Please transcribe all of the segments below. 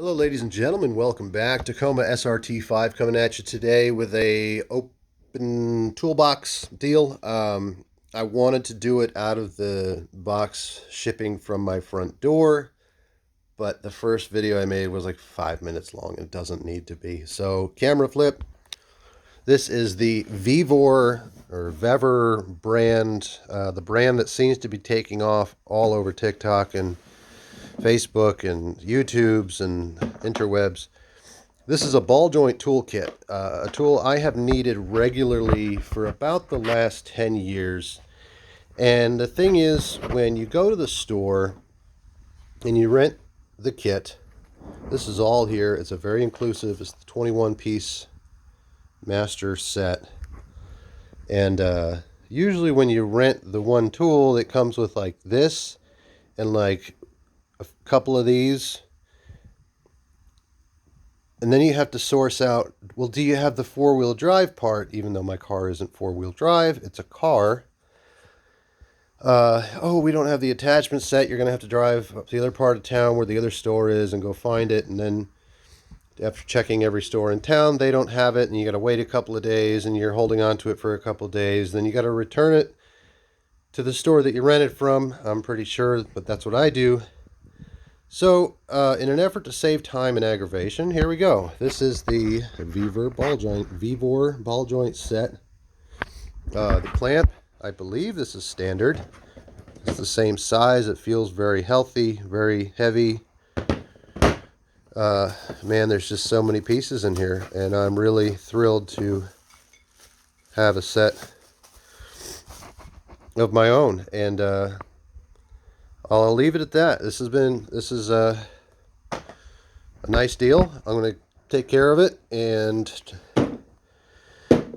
Hello ladies and gentlemen, welcome back. Tacoma SRT5 coming at you today with a open toolbox deal. I wanted to do it out of the box shipping from my front door, but the first video I made was like 5 minutes long and it doesn't need to be. So camera flip. This is the Vevor or Vevor brand, the brand that seems to be taking off all over TikTok and Facebook and YouTubes and interwebs. This is a ball joint toolkit, a tool I have needed regularly for about the last 10 years. And the thing is, when you go to the store and you rent the kit, this is all here. It's a very inclusive, it's the 21-piece master set. And usually when you rent the one tool, it comes with like this and like a couple of these, and then you have to source out, well, do you have the four-wheel drive part? Even though my car isn't four-wheel drive, it's a car. Oh, we don't have the attachment set. You're going to have to drive up to the other part of town where the other store is and go find it. And then after checking every store in town, they don't have it, and you got to wait a couple of days, and you're holding on to it for a couple of days. Then you got to return it to the store that you rented from, I'm pretty sure, but that's what I do. So, in an effort to save time and aggravation, here we go. This is the Vevor ball joint set. The clamp, I believe this is standard. It's the same size. It feels very healthy, very heavy. Man, there's just so many pieces in here, and I'm really thrilled to have a set of my own. And I'll leave it at that. This is a nice deal. I'm going to take care of it and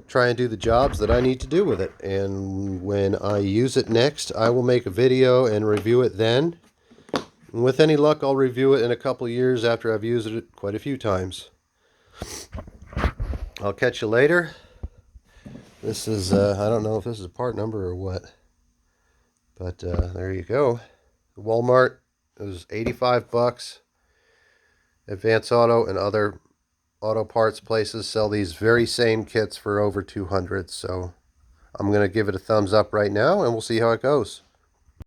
try and do the jobs that I need to do with it. And when I use it next, I will make a video and review it then. And with any luck, I'll review it in a couple years after I've used it quite a few times. I'll catch you later. This is, I don't know if this is a part number or what, but there you go. Walmart, it was 85 bucks. Advance Auto and other auto parts places sell these very same kits for over 200. So I'm going to give it a thumbs up right now, and we'll see how it goes.